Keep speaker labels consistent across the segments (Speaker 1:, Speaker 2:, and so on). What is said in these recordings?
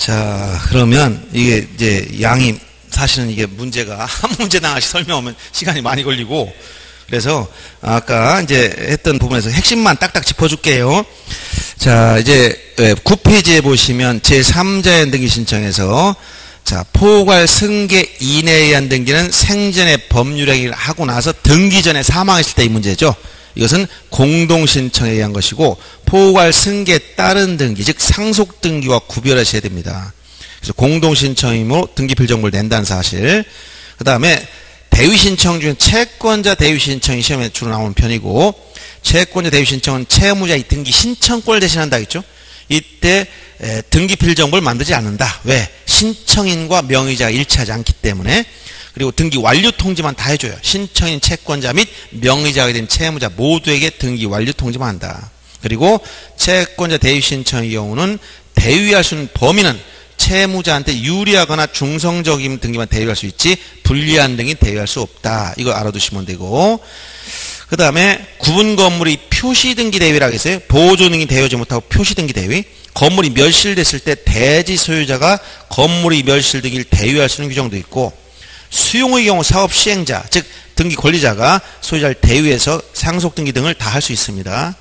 Speaker 1: 자, 그러면 이게 이제 양이 사실은 이게 문제가 한 문제당 하나씩 설명하면 시간이 많이 걸리고, 그래서 아까 이제 했던 부분에서 핵심만 딱딱 짚어줄게요. 자, 이제 9페이지에 보시면 제3자연 등기 신청에서 자, 포괄 승계 이내에 의한 등기는 생전에 법률행위를 하고 나서 등기 전에 사망했을 때의 문제죠. 이것은 공동신청에 의한 것이고, 포괄 승계에 따른 등기, 즉 상속 등기와 구별하셔야 됩니다. 그래서 공동신청이므로 등기필 정보를 낸다는 사실. 그 다음에 대위신청 중에 채권자 대위신청이 시험에 주로 나오는 편이고, 채권자 대위신청은 채무자의 등기 신청권을 대신한다 했죠. 이때 등기필 정보를 만들지 않는다. 왜? 신청인과 명의자가 일치하지 않기 때문에. 그리고 등기 완료 통지만 다 해줘요. 신청인 채권자 및 명의자가 된 채무자 모두에게 등기 완료 통지만 한다. 그리고 채권자 대위 신청의 경우는 대위할 수 있는 범위는 채무자한테 유리하거나 중성적인 등기만 대위할 수 있지 불리한 등이 대위할 수 없다. 이거 알아두시면 되고, 그 다음에 구분 건물이 표시등기 대위라고 했어요. 보존등기 대위하지 못하고 표시등기 대위. 건물이 멸실됐을 때 대지 소유자가 건물이 멸실되길 대위할 수 있는 규정도 있고, 수용의 경우 사업 시행자, 즉 등기 권리자가 소유자를 대위해서 상속등기 등을 다 할 수 있습니다.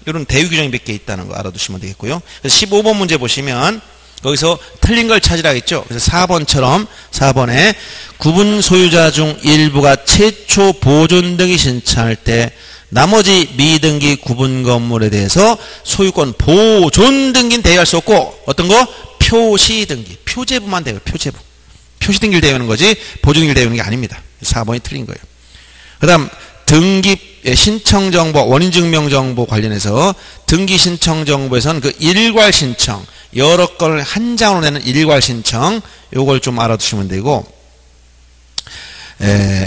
Speaker 1: 이런 대위 규정이 몇 개 있다는 거 알아두시면 되겠고요. 그래서 15번 문제 보시면 거기서 틀린 걸 찾으라 했죠. 그래서 4번처럼 4번에 구분 소유자 중 일부가 최초 보존등기 신청할 때 나머지 미등기 구분 건물에 대해서 소유권 보존등기는 대위할 수 없고, 어떤 거? 표시등기, 표제부만 대위해요. 표제부. 표시등기를 대위하는 거지 보존등기를 대위하는 게 아닙니다. 4번이 틀린 거예요. 그 다음 등기 신청정보, 원인증명정보 관련해서 등기 신청정보에서는 그 일괄신청, 여러 건을 한 장으로 내는 일괄신청, 요걸 좀 알아두시면 되고,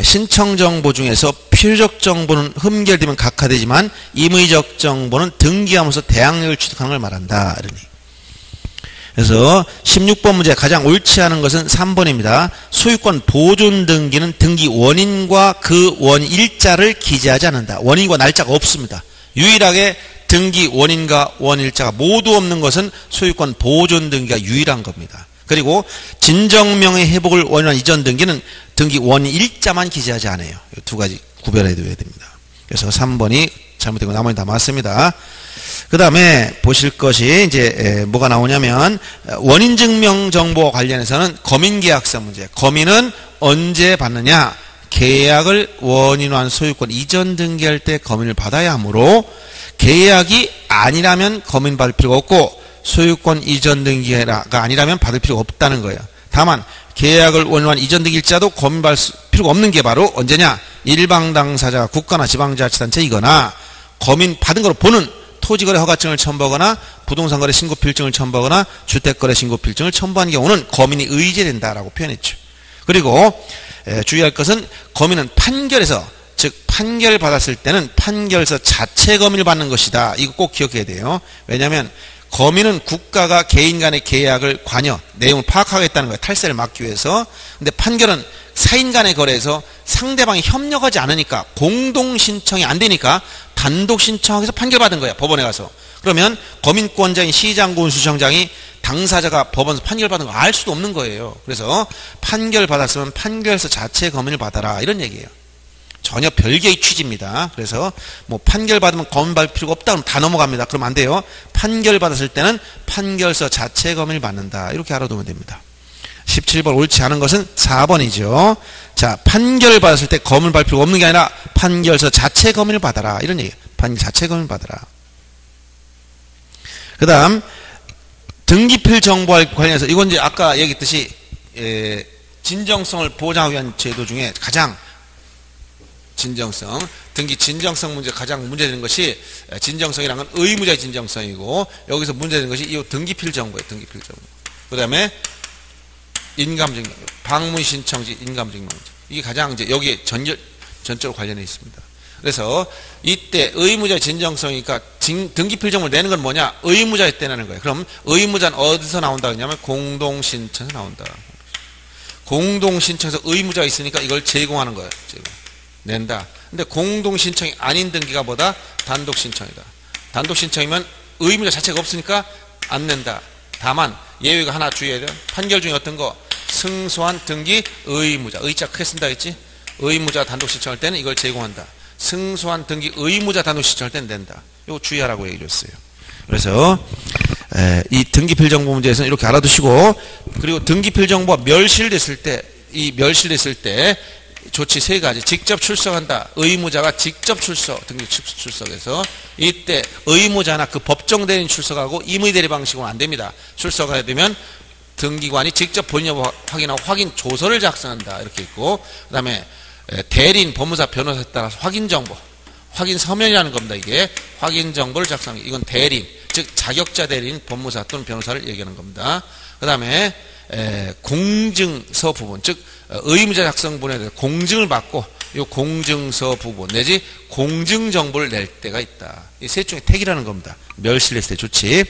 Speaker 1: 신청정보 중에서 필요적 정보는 흠결되면 각하되지만 임의적 정보는 등기하면서 대항력을 취득하는 걸 말한다. 이런 얘기. 그래서 16번 문제 가장 옳지 않은 것은 3번입니다. 소유권 보존 등기는 등기 원인과 그 원일자를 기재하지 않는다. 원인과 날짜가 없습니다. 유일하게 등기 원인과 원일자가 모두 없는 것은 소유권 보존 등기가 유일한 겁니다. 그리고 진정명의 회복을 원인한 이전 등기는 등기 원일자만 기재하지 않아요. 이 두 가지 구별해 둬야 됩니다. 그래서 3번이 잘못되고 나머지 다 맞습니다. 그 다음에 보실 것이 이제 뭐가 나오냐면 원인증명 정보 관련해서는 거민계약서 문제. 거민은 언제 받느냐? 계약을 원인화한 소유권 이전 등기할 때 거민을 받아야 하므로, 계약이 아니라면 거민 받을 필요가 없고 소유권 이전 등기가 아니라면 받을 필요가 없다는 거예요. 다만 계약을 원인화한 이전 등기일자도 거민 받을 필요가 없는 게 바로 언제냐? 일방 당사자가 국가나 지방자치단체이거나 거민 받은 걸로 보는 토지거래 허가증을 첨부하거나 부동산거래 신고필증을 첨부하거나 주택거래 신고필증을 첨부한 경우는 거민이 의제된다라고 표현했죠. 그리고 주의할 것은 거민은 판결에서, 즉 판결을 받았을 때는 판결서 자체 거민을 받는 것이다. 이거 꼭 기억해야 돼요. 왜냐하면 거민은 국가가 개인 간의 계약을 관여, 내용을 파악하겠다는 거예요. 탈세를 막기 위해서. 근데 판결은 사인 간의 거래에서 상대방이 협력하지 않으니까, 공동신청이 안 되니까 단독 신청해서 판결받은 거야, 법원에 가서. 그러면 거민권자인 시장, 군수청장이 당사자가 법원에서 판결받은 거 알 수도 없는 거예요. 그래서 판결 받았으면 판결서 자체 거민을 받아라, 이런 얘기예요. 전혀 별개의 취지입니다. 그래서 뭐 판결 받으면 거민 받을 필요가 없다 그러면 다 넘어갑니다. 그러면 안 돼요. 판결 받았을 때는 판결서 자체 거민을 받는다, 이렇게 알아두면 됩니다. 17번 옳지 않은 것은 4번이죠. 자, 판결을 받았을 때 거민을 받을 필요가 없는 게 아니라 판결서 자체 거민을 받아라, 이런 얘기예요. 판결 자체 거민을 받아라. 그 다음 등기필 정보와 관련해서, 이건 이제 아까 얘기했듯이 진정성을 보장하기 위한 제도 중에 가장 진정성, 등기 진정성 문제 가장 문제되는 것이, 진정성이라는 건 의무자의 진정성이고, 여기서 문제되는 것이 이 등기필 정보예요. 등기필 정보. 그 다음에 인감증명, 방문신청지 인감증명 문제. 이게 가장 이제 여기에 전적으로 관련해 있습니다. 그래서 이때 의무자의 진정성이니까 등기필 정보를 내는 건 뭐냐? 의무자의 때 내는 거예요. 그럼 의무자는 어디서 나온다 그러냐면 공동신청에서 나온다. 공동신청에서 의무자가 있으니까 이걸 제공하는 거예요. 낸다. 근데 공동신청이 아닌 등기가 뭐다? 단독신청이다. 단독신청이면 의무자 자체가 없으니까 안 낸다. 다만 예외가 하나 주의해야 돼요. 판결 중에 어떤 거? 승소한 등기 의무자. 의자 크게 쓴다 했지? 의무자 단독 신청할 때는 이걸 제공한다. 승소한 등기 의무자 단독 신청할 때는 된다. 이거 주의하라고 얘기 줬어요. 그래서 이 등기필정보 문제에서는 이렇게 알아두시고, 그리고 등기필정보가 멸실됐을 때, 이 멸실됐을 때 조치 세 가지. 직접 출석한다. 의무자가 직접 출석, 등기 출석해서 이때 의무자나 그 법정 대리인 출석하고 임의 대리 방식으로는 안 됩니다. 출석해야 되면 등기관이 직접 본인 여부 확인하고 확인 조서를 작성한다. 이렇게 있고, 그 다음에 대리인, 법무사, 변호사에 따라서 확인 정보, 확인 서면이라는 겁니다. 이게 확인 정보를 작성하는, 이건 대리인, 즉 자격자 대리인, 법무사 또는 변호사를 얘기하는 겁니다. 그 다음에 공증서 부분, 즉 의무자 작성본에 대해서 공증을 받고 이 공증서 부분 내지 공증 정보를 낼 때가 있다. 이 셋 중에 택이라는 겁니다. 멸실했을 때 조치.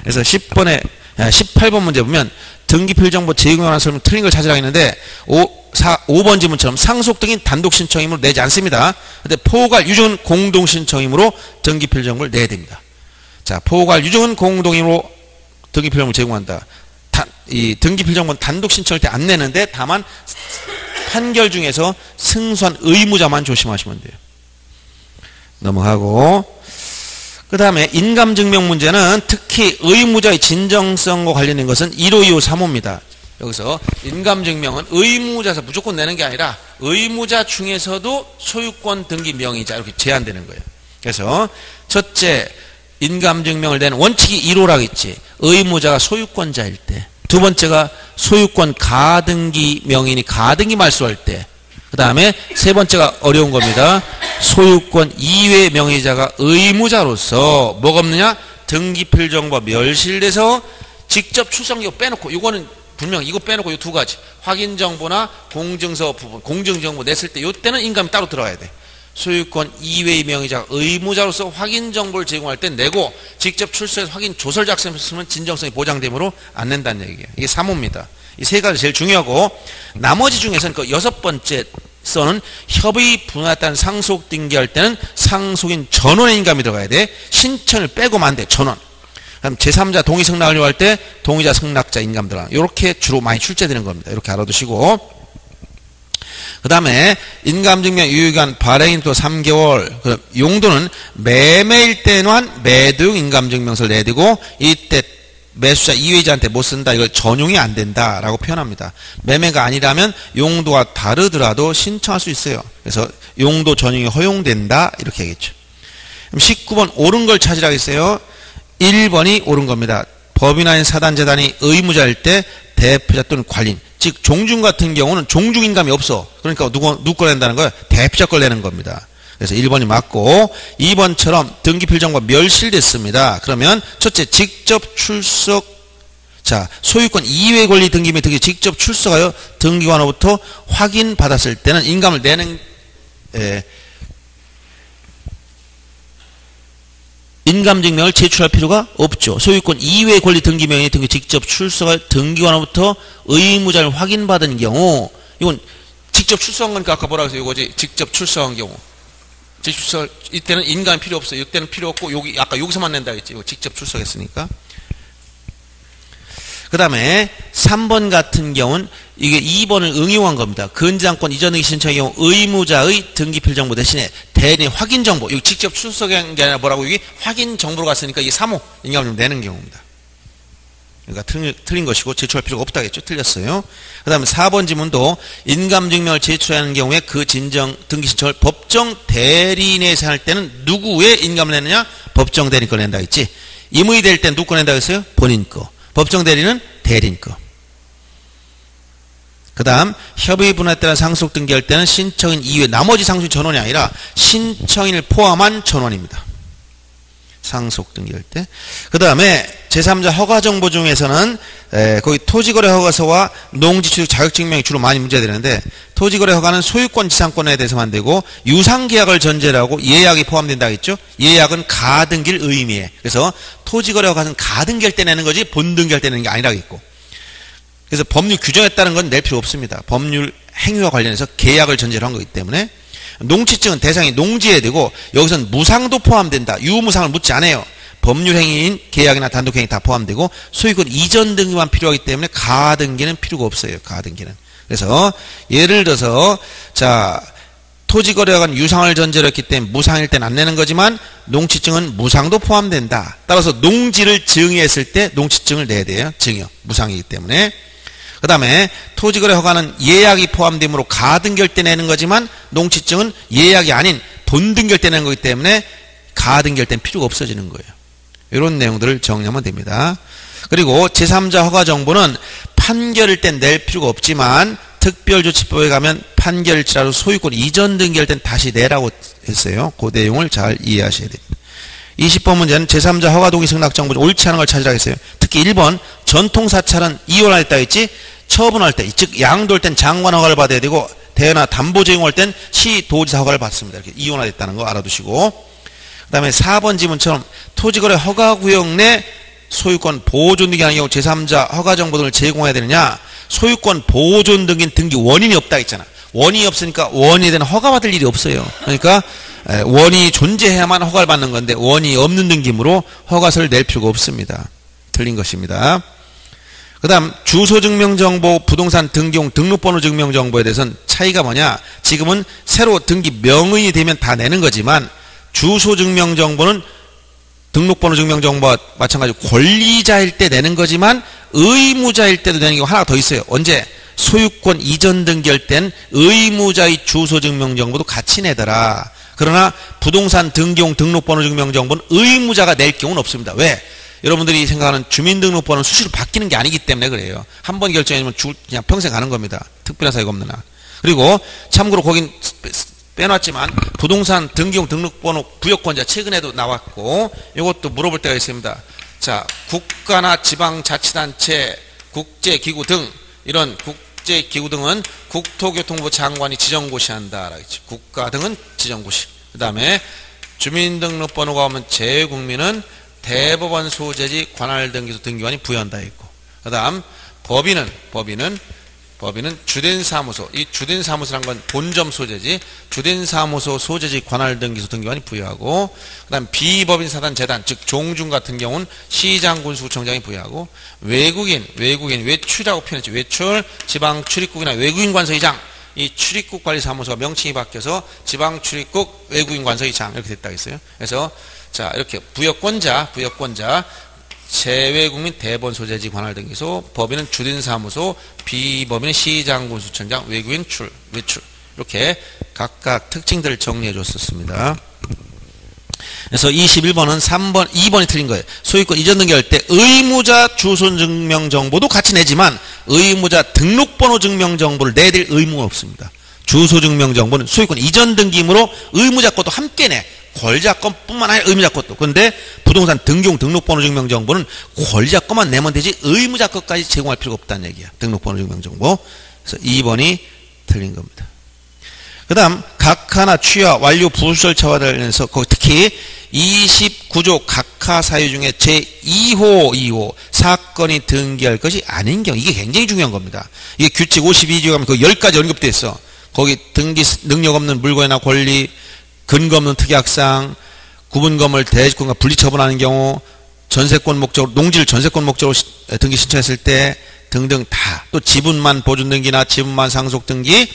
Speaker 1: 그래서 18번 문제 보면 등기필정보 제공에 관한 설명 틀린 걸 찾으라 했는데 5번 지문처럼 상속 등인 단독 신청이므로 내지 않습니다. 근데 포괄 유증은 공동 신청이므로 등기필정보를 내야 됩니다. 자, 포괄 유증은 공동이므로 등기필정보를 제공한다. 이 등기필정보는 단독 신청할 때 안 내는데 다만 판결 중에서 승소한 의무자만 조심하시면 돼요. 넘어가고, 그 다음에 인감증명 문제는 특히 의무자의 진정성과 관련된 것은 1호, 2호, 3호입니다. 여기서 인감증명은 의무자에서 무조건 내는 게 아니라 의무자 중에서도 소유권 등기 명의자 이렇게 제한되는 거예요. 그래서 첫째, 인감증명을 내는 원칙이 1호라고 했지. 의무자가 소유권자일 때. 두 번째가 소유권 가등기 명인이 가등기 말소할 때. 그 다음에 세 번째가 어려운 겁니다. 소유권 이외 명의자가 의무자로서 뭐가 없느냐? 등기필정보가 멸실돼서 직접 출석료 빼놓고, 이거는 분명 이거 빼놓고 이 두 가지 확인정보나 공증서 부분, 공증정보 냈을 때 이때는 인감이 따로 들어가야 돼. 소유권 이외의 명의자가 의무자로서 확인정보를 제공할 때 내고 직접 출석해서 확인 조서를 작성했으면 진정성이 보장되므로 안 낸다는 얘기예요. 이게 3호입니다. 이 세 가지 제일 중요하고, 나머지 중에서는 그 6번째 써는 협의 분야에 따른 상속 등기할 때는 상속인 전원의 인감이 들어가야 돼. 신청을 빼고만 안 돼. 전원. 그럼 제3자 동의 승낙을 요할 때 동의자 승낙자 인감 들어가. 이렇게 주로 많이 출제되는 겁니다. 이렇게 알아두시고, 그 다음에 인감증명 유효기간 발행인 또 3개월. 용도는 매매일 때만 매도용 인감증명서를 내두고 이때 매수자 이외자한테 못 쓴다. 이걸 전용이 안 된다라고 표현합니다. 매매가 아니라면 용도가 다르더라도 신청할 수 있어요. 그래서 용도 전용이 허용된다 이렇게 얘기했죠. 그럼 19번 옳은 걸 찾으라고 했어요. 1번이 옳은 겁니다. 법인 아닌 사단재단이 의무자일 때 대표자 또는 관리인, 즉 종중 같은 경우는 종중인감이 없어. 그러니까 누구 걸 낸다는 거예요? 대표자 걸 내는 겁니다. 그래서 1번이 맞고, 2번처럼 등기필정보가 멸실됐습니다. 그러면 첫째, 직접 출석, 자, 소유권 이외 권리 등기 및 등기 직접 출석하여 등기관으로부터 확인받았을 때는 인감을 내는 인감증명을 제출할 필요가 없죠. 소유권 이외 권리 등기 명의 등기 직접 출석할 등기관으로부터 의무자를 확인받은 경우, 이건 직접 출석한 거니까 아까 뭐라고 했어요? 이거지. 직접 출석한 경우. 출석, 이때는 인감이 필요 없어요. 이때는 필요 없고, 여기, 아까 여기서만 낸다 했지. 이거 직접 출석했으니까. 그 다음에 3번 같은 경우는 이게 2번을 응용한 겁니다. 근저당권 이전 등기 신청의 경우 의무자의 등기필정보 대신에 대리인 확인정보, 여기 직접 출석한 게 아니라 뭐라고, 여기 확인정보로 갔으니까 이게 3호 인감을 내는 경우입니다. 그러니까 틀린 것이고 제출할 필요가 없다겠죠. 틀렸어요. 그 다음에 4번 지문도 인감증명을 제출하는 경우에 그 진정 등기 신청을 법정 대리인에서 할 때는 누구의 인감을 내느냐? 법정 대리인 거 낸다 했지. 임의 될 때는 누구 거 낸다고 했어요? 본인 거. 법정 대리는 대리인 거. 그 다음 협의 분야에 따라 상속 등기할 때는 신청인 이외 나머지 상속인 전원이 아니라 신청인을 포함한 전원입니다. 상속 등기할 때. 그 다음에 제3자 허가정보 중에서는 거기 토지거래 허가서와 농지취득 자격증명이 주로 많이 문제되는데, 토지거래 허가는 소유권 지상권에 대해서만 되고 유상계약을 전제로 하고 예약이 포함된다 했죠. 예약은 가등기를 의미해. 그래서 토지거래 허가는 가등기할 때 내는 거지 본등기할 때 내는 게 아니라고 했고, 그래서 법률 규정에 따른 건 낼 필요 없습니다. 법률 행위와 관련해서 계약을 전제로 한 거기 때문에. 농지증은 대상이 농지에 되고 여기서는 무상도 포함된다. 유무상을 묻지 않아요. 법률행위인 계약이나 단독행위 다 포함되고 소유권 이전 등기만 필요하기 때문에 가등기는 필요가 없어요. 가등기는. 그래서 예를 들어서 자 토지거래가 간 유상을 전제로 했기 때문에 무상일 때는 안 내는 거지만 농취증은 무상도 포함된다. 따라서 농지를 증여했을 때 농취증을 내야 돼요. 증여. 무상이기 때문에. 그 다음에 토지거래 허가는 예약이 포함되므로 가등기할 때 내는 거지만 농취증은 예약이 아닌 본등기할 때 내는 거기 때문에 가등기할 때는 필요가 없어지는 거예요. 이런 내용들을 정리하면 됩니다. 그리고 제3자 허가 정보는 판결일 땐 낼 필요가 없지만 특별조치법에 가면 판결일지라도 소유권 이전 등기할 땐 다시 내라고 했어요. 그 내용을 잘 이해하셔야 됩니다. 20번 문제는 제3자 허가 동의 승낙 정보 중 옳지 않은 걸 찾으라 했어요. 특히 1번 전통사찰은 이혼할 때 있지 처분할 때, 즉 양도할 땐 장관 허가를 받아야 되고 대여나 담보 제공할 땐 시도지사 허가를 받습니다. 이렇게 이혼하겠다는 거 알아두시고 그 다음에 4번 지문처럼 토지거래 허가구역 내 소유권 보존 등기하는 경우 제3자 허가 정보 등을 제공해야 되느냐 소유권 보존 등기는 등기 원인이 없다 했잖아. 원인이 없으니까 원인에 대한 허가받을 일이 없어요. 그러니까 원인이 존재해야만 허가를 받는 건데 원인이 없는 등기물로 허가서를 낼 필요가 없습니다. 틀린 것입니다. 그 다음 주소증명정보 부동산 등기용 등록번호 증명정보에 대해서는 차이가 뭐냐 지금은 새로 등기 명의이 되면 다 내는 거지만 주소증명정보는 등록번호 증명정보와 마찬가지로 권리자일 때 내는 거지만 의무자일 때도 내는 경우가 하나 더 있어요. 언제? 소유권 이전 등기할 땐 의무자의 주소증명정보도 같이 내더라. 그러나 부동산 등기용 등록번호 증명정보는 의무자가 낼 경우는 없습니다. 왜? 여러분들이 생각하는 주민등록번호는 수시로 바뀌는 게 아니기 때문에 그래요. 한 번 결정하면 그냥 평생 가는 겁니다. 특별한 사유가 없는 한. 그리고 참고로 거긴 빼놨지만 부동산 등기용 등록번호 부여권자 최근에도 나왔고 이것도 물어볼 때가 있습니다. 자, 국가나 지방자치단체, 국제기구 등 이런 국제기구 등은 국토교통부 장관이 지정고시한다. 국가 등은 지정고시. 그 다음에 주민등록번호가 오면 재외국민은 대법원 소재지 관할등기소 등기관이 부여한다 했고 그 다음 법인은 주된 사무소, 이 주된 사무소란 건 본점 소재지 주된 사무소 소재지 관할등기소 등기관이 부여하고 그 다음 비법인 사단 재단 즉 종중 같은 경우는 시장 군수구청장이 부여하고 외국인 외출이라고 표현했죠. 외출 지방 출입국이나 외국인 관서의장 이 출입국 관리사무소가 명칭이 바뀌어서 지방 출입국 외국인 관서의장 이렇게 됐다고 했어요. 그래서 자 이렇게 부여권자 재외국민 대법원 소재지 관할등기소 법인은 주된 사무소 비법인은 시장군수청장 외국인 외출 이렇게 각각 특징들을 정리해 줬었습니다. 그래서 21번은 2번이 틀린 거예요. 소유권 이전 등기할 때 의무자 주소 증명정보도 같이 내지만 의무자 등록번호 증명정보를 내야 될 의무가 없습니다. 주소 증명정보는 소유권 이전 등기이므로 의무자 것도 함께 내. 권리자 것뿐만 아니라 의무자 것도. 그런데 부동산 등기용 등록번호 증명정보는 권리자 것만 내면 되지 의무자 것까지 제공할 필요가 없다는 얘기야. 등록번호 증명정보. 그래서 2번이 틀린 겁니다. 그 다음 각하나 취하 완료 부수 절차와 관련해서 특히 29조 각하 사유 중에 제2호 사건이 등기할 것이 아닌 경우 이게 굉장히 중요한 겁니다. 이게 규칙 52조에 가면 그 10가지 언급되어 있어. 거기 등기 능력 없는 물건이나 권리 근거 없는 특약상, 구분검을 대지권과 분리처분하는 경우, 전세권 목적으로, 농지를 전세권 목적으로 등기 신청했을 때 등등 다, 또 지분만 보존 등기나 지분만 상속 등기,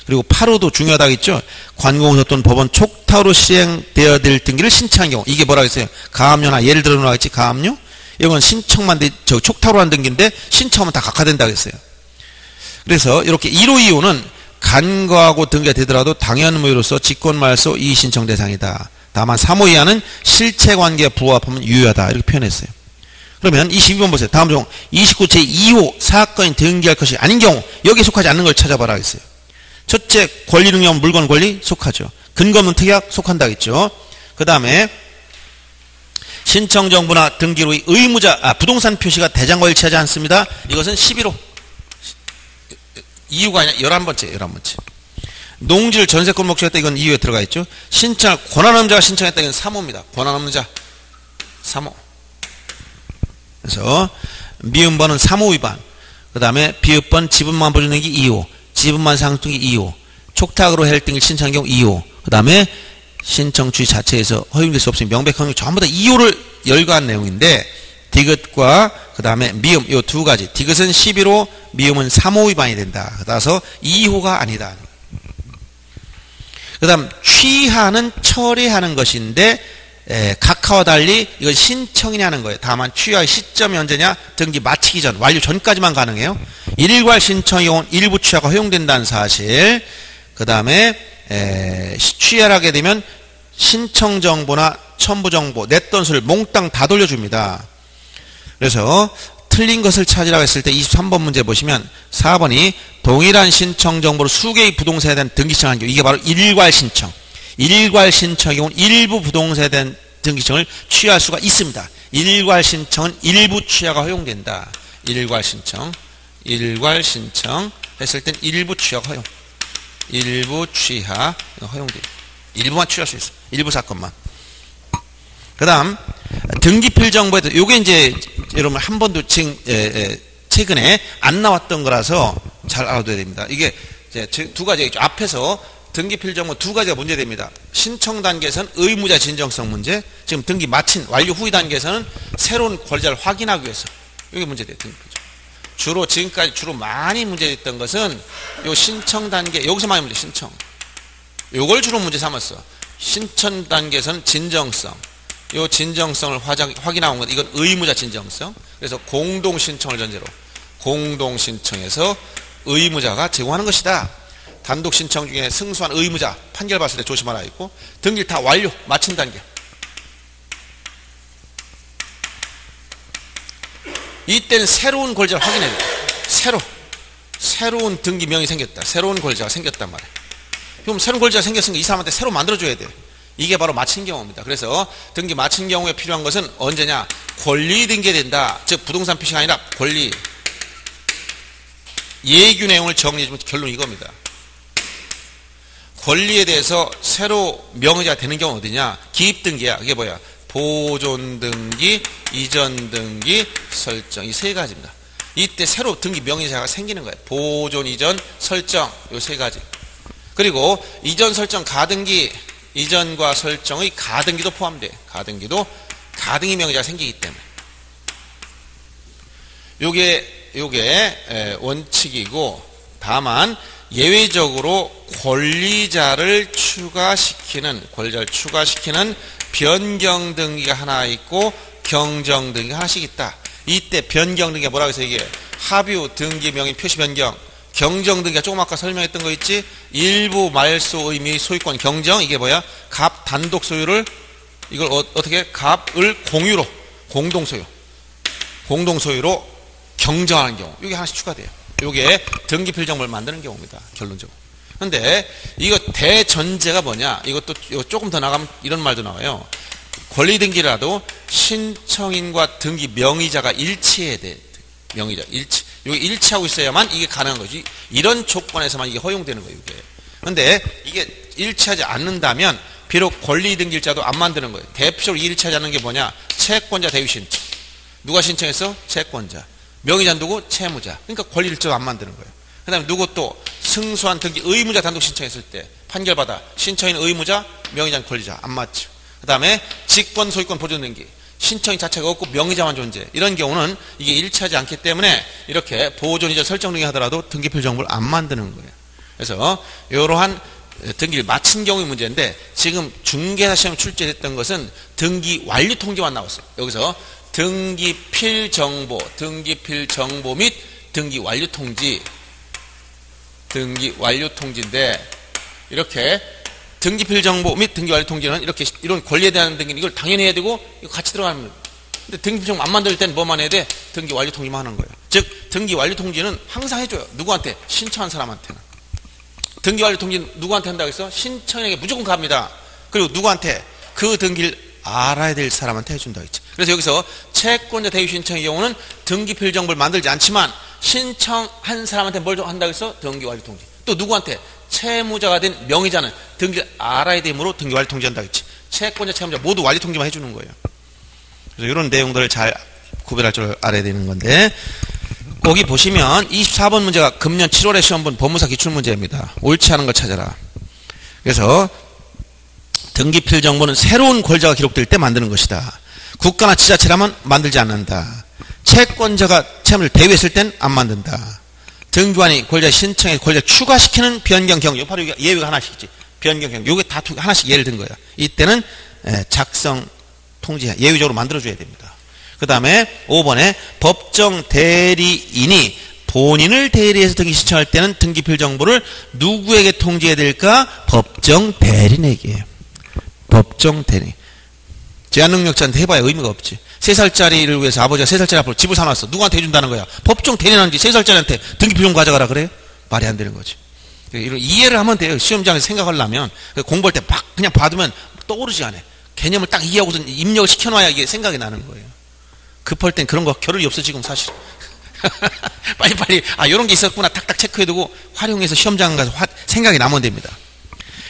Speaker 1: 그리고 8호도 중요하다고 했죠. 관공서 또는 법원 촉탁으로 시행되어야 될 등기를 신청한 경우, 이게 뭐라고 했어요? 가압류나 예를 들어 놓았지, 가압류? 이건 신청만 촉탁으로 한 등기인데 신청하면 다 각하된다고 했어요. 그래서 이렇게 1호, 2호는 간거하고 등기가 되더라도 당연무효로서 직권말소 이의신청 대상이다. 다만 3호 이하는 실체관계에 부합하면 유효하다. 이렇게 표현했어요. 그러면 22번 보세요. 다음 중 29 제2호 사건이 등기할 것이 아닌 경우 여기에 속하지 않는 걸 찾아봐라 했어요. 첫째, 권리 능력 없는 물건 권리 속하죠. 근거 없는 특약 속한다 했죠. 그 다음에 신청정보나 등기로 의무자 부동산 표시가 대장과 일치하지 않습니다. 이것은 11호. 이유가 아니라 11번째. 농지를 전세권 목적으로 했다. 이건 이유에 들어가 있죠. 신청할 권한 없는 자가 신청했다. 이건 3호입니다. 권한 없는 자. 3호. 그래서 미음번은 3호 위반. 그 다음에 비읍번 지분만 보존 등기 2호. 지분만 상속 등기 2호. 촉탁으로 할 등기를 신청한 경우 2호. 그 다음에 신청 취지 자체에서 허용될 수 없으니 명백한 전부 다 2호를 열거한 내용인데 디귿과 그 다음에 미음 요 두 가지 디귿은 11호 미음은 3호 위반이 된다. 따라서 2호가 아니다. 그 다음 취하는 처리하는 것인데 각하와 달리 이건 신청이냐 하는 거예요. 다만 취하의 시점이 언제냐? 등기 마치기 전 완료 전까지만 가능해요. 일괄 신청의 경우는 일부 취하가 허용된다는 사실. 그 다음에 취하를 하게 되면 신청 정보나 첨부 정보 냈던 수를 몽땅 다 돌려줍니다. 그래서 틀린 것을 찾으라고 했을 때 23번 문제 보시면 4번이 동일한 신청 정보로 수개의 부동산에 대한 등기 신청한 경우 이게 바로 일괄 신청. 일괄 신청의 경우는 일부 부동산에 대한 등기 신청을 취하할 수가 있습니다. 일괄 신청은 일부 취하가 허용된다. 일괄 신청 했을 땐 일부 취하가 허용. 일부 취하 허용돼요. 일부만 취할 수 있어. 일부 사건만. 그 다음 등기필 정보에도 요게 이제 여러분 한 번도 최근에 안 나왔던 거라서 잘 알아둬야 됩니다. 이게 이제 두 가지겠죠. 앞에서 등기필 정보 두 가지가 문제됩니다. 신청 단계에서는 의무자 진정성 문제, 지금 등기 마친 완료 후의 단계에서는 새로운 권리자를 확인하기 위해서 이게 문제돼요. 등기필 정보. 지금까지 주로 많이 문제됐던 것은 요 신청 단계 여기서 많이 문제 신청. 요걸 주로 문제 삼았어. 신청 단계에서는 진정성. 요 진정성을 확인하는 것 이건 의무자 진정성. 그래서 공동 신청을 전제로 공동 신청에서 의무자가 제공하는 것이다. 단독 신청 중에 승소한 의무자 판결 봤을 때 조심하라 있고 등기를 다 완료 마친 단계. 이때는 새로운 권리자를 확인해야 돼. 새로운 등기 명이 생겼다. 새로운 권리자가 생겼단 말이에요. 그럼 새로운 권리자가 생겼으니까 이 사람한테 새로 만들어줘야 돼. 이게 바로 마친 경우입니다. 그래서 등기 마친 경우에 필요한 것은 언제냐? 권리 등기된다. 즉 부동산 피싱이 아니라 권리. 예규 내용을 정리해주면 결론이 이겁니다. 권리에 대해서 새로 명의자가 되는 경우는 어디냐? 기입 등기야. 그게 뭐야? 보존 등기, 이전 등기, 설정. 이 세 가지입니다. 이때 새로 등기 명의자가 생기는 거예요. 보존, 이전, 설정. 요 세 가지. 그리고 이전, 설정, 가등기. 이전과 설정의 가등기도 포함돼. 가등기도 가등기 명의자가 생기기 때문에. 요게 원칙이고 다만 예외적으로 권리자를 추가시키는 변경 등기가 하나 있고 경정 등기가 하나씩 있다. 이때 변경 등기가 뭐라고 해서 이게 합유 등기 명의 표시 변경 경정 등기가 조금 아까 설명했던 거 있지? 일부 말소 의미 소유권 경정 이게 뭐야? 갑 단독 소유를 이걸 어떻게 갑을 공유로 공동소유로 경정하는 경우 이게 하나씩 추가돼요. 이게 등기필 정보를 만드는 경우입니다. 결론적으로. 근데 이거 대전제가 뭐냐? 이것도 조금 더 나가면 이런 말도 나와요. 권리 등기라도 신청인과 등기 명의자가 일치해야 돼. 명의자 일치. 이게 일치하고 있어야만 이게 가능한 거지. 이런 조건에서만 이게 허용되는 거예요. 이게. 근데 이게 일치하지 않는다면 비록 권리 등기일자도 안 만드는 거예요. 대표적으로 일치하지 않는 게 뭐냐? 채권자 대위 신청. 누가 신청했어? 채권자. 명의자 누구? 채무자. 그러니까 권리 일자도 안 만드는 거예요. 그 다음에 누구 또 승소한 등기 의무자 단독 신청했을 때 판결받아 신청인 의무자, 명의자는 권리자 안 맞죠. 그 다음에 직권 소유권 보존 등기 신청인 자체가 없고 명의자만 존재. 이런 경우는 이게 일치하지 않기 때문에 이렇게 보존 이전 설정 등기 하더라도 등기필 정보를 안 만드는 거예요. 그래서 이러한 등기를 마친 경우의 문제인데 지금 중개사 시험 출제됐던 것은 등기 완료 통지만 나왔어요. 여기서 등기필 정보 및 등기 완료 통지인데 이렇게 등기필 정보 및 등기 완료 통지는 이렇게 이런 권리에 대한 등기는 이걸 당연히 해야 되고 이거 같이 들어가는 거예요. 근데 등기필 정보 안 만들 때는 뭐만 해야 돼? 등기 완료 통지만 하는 거예요. 즉 등기 완료 통지는 항상 해줘요. 누구한테? 신청한 사람한테는. 등기 완료 통지는 누구한테 한다고 했어? 신청인에게 무조건 갑니다. 그리고 누구한테? 그 등기를 알아야 될 사람한테 해준다고 했지. 그래서 여기서 채권자 대위 신청의 경우는 등기필 정보를 만들지 않지만 신청한 사람한테 뭘 한다고 했어? 등기 완료 통지. 또 누구한테? 채무자가 된 명의자는 등기를 알아야 되므로 등기 완료 통지한다고 했지. 채권자, 채무자 모두 완료 통지만 해주는 거예요. 그래서 이런 내용들을 잘 구별할 줄 알아야 되는 건데 거기 보시면 24번 문제가 금년 7월에 시험 본 법무사 기출문제입니다. 옳지 않은 걸 찾아라. 그래서 등기 필정보는 새로운 권자가 기록될 때 만드는 것이다. 국가나 지자체라면 만들지 않는다. 채권자가 채무를 대위했을 땐 안 만든다. 등기관이 권자 신청에 권자 추가시키는 변경 경우, 바로 예외가 하나씩 있지. 변경 경우, 요게 다 하나씩 예를 든 거야. 이때는 작성 통지 예외적으로 만들어줘야 됩니다. 그 다음에 5번에 법정 대리인이 본인을 대리해서 등기 신청할 때는 등기필 정보를 누구에게 통지해야 될까? 법정 대리인에게. 법정 대리인. 제한능력자한테 해봐야 의미가 없지. 3살짜리를 위해서 아버지가 3살짜리 앞으로 집을 사놨어. 누구한테 해준다는 거야? 법정 대리인한테 3살짜리한테 등기필 좀 가져가라 그래요? 말이 안 되는 거지. 이런 이해를 하면 돼요. 시험장에서 생각하려면. 공부할 때 막 그냥 받으면 떠오르지 않아요. 개념을 딱 이해하고서 입력을 시켜놔야 이게 생각이 나는 거예요. 급할 땐 그런 거 겨를이 없어 지금 사실. 빨리빨리 이런 게 있었구나 탁탁 체크해두고 활용해서 시험장 가서 생각이 나면 됩니다.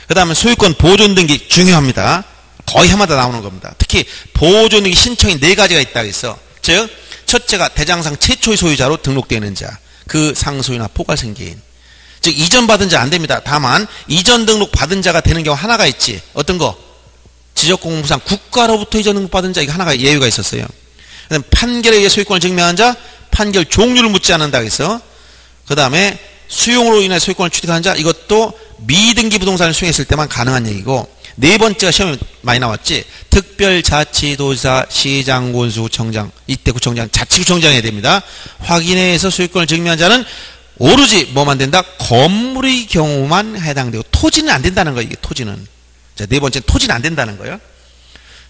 Speaker 1: 그 다음에 소유권 보존 등기 중요합니다. 거의 해마다 나오는 겁니다. 특히 보존 등기 신청이 4가지가 있다고 했어. 즉 첫째가 대장상 최초의 소유자로 등록되는 자, 그 상소유나 포괄생계인. 즉 이전 받은 자 안 됩니다. 다만 이전 등록 받은 자가 되는 경우 하나가 있지. 어떤 거? 지적공무상 국가로부터 이전 등록 받은 자, 이거 하나가 예외가 있었어요. 그다음 판결에 의해 소유권을 증명한 자, 판결 종류를 묻지 않는다고 해서. 그 다음에 수용으로 인해 소유권을 취득한 자, 이것도 미등기 부동산을 수용했을 때만 가능한 얘기고. 4번째가 시험에 많이 나왔지. 특별자치도지사, 시장, 군수, 구청장, 이때 구청장, 자치구청장이 됩니다. 확인해서 소유권을 증명한 자는 오로지 뭐만 된다? 건물의 경우만 해당되고 토지는 안 된다는 거예요. 이게 토지는. 자, 4번째는 토지는 안 된다는 거예요.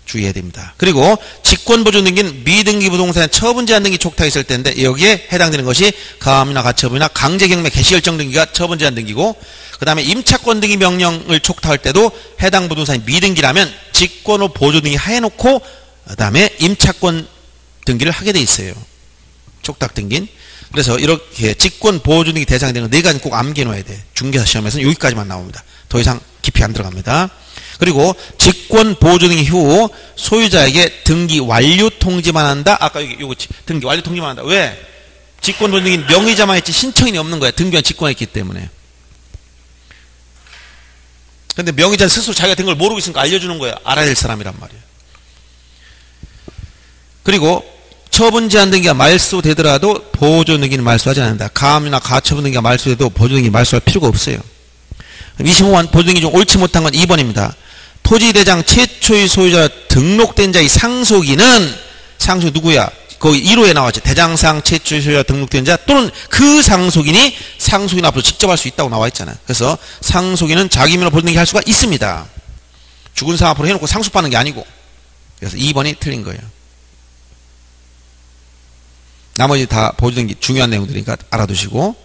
Speaker 1: 주의해야 됩니다. 그리고 직권보존 등기는 미등기 부동산의 처분 제한 등기 촉탁했을 때인데 여기에 해당되는 것이 가압류나 가처분이나 강제경매 개시결정 등기가 처분 제한 등기고, 그 다음에 임차권 등기 명령을 촉탁할 때도 해당 부동산이 미등기라면 직권으로 보존 등기 해놓고 그 다음에 임차권 등기를 하게 돼 있어요. 촉탁 등기는. 그래서 이렇게 직권 보존 등기 대상이 되는 4가지 꼭 암기해 놓아야 돼. 중개사 시험에서는 여기까지만 나옵니다. 더 이상 깊이 안 들어갑니다. 그리고 직권 보존 등기 후 소유자에게 등기 완료 통지만 한다. 아까 요거 등기 완료 통지만 한다. 왜? 직권 보존 등기는 명의자만 했지 신청인이 없는 거야. 등기한 직권했기 때문에. 근데 명의자는 스스로 자기가 된 걸 모르고 있으니까 알려주는 거야. 알아야 될 사람이란 말이야. 그리고 처분 제한 등기가 말소되더라도 보존 등기는 말소하지 않는다. 가압류나 가처분 등기가 말소돼도 보존 등기 말소할 필요가 없어요. 25번 보존 등기 중 옳지 못한 건 2번입니다. 토지대장 최초의 소유자 등록된 자의 상속인은 상속이 누구야? 거기 1호에 나왔죠. 대장상 최초의 소유자 등록된 자 또는 그 상속인이 상속인 앞으로 직접 할 수 있다고 나와 있잖아요. 그래서 상속인은 자기 이름으로 보존 등기 할 수가 있습니다. 죽은 사람 앞으로 해놓고 상속받는 게 아니고. 그래서 2번이 틀린 거예요. 나머지 다 보존 등기 중요한 내용들이니까 알아두시고.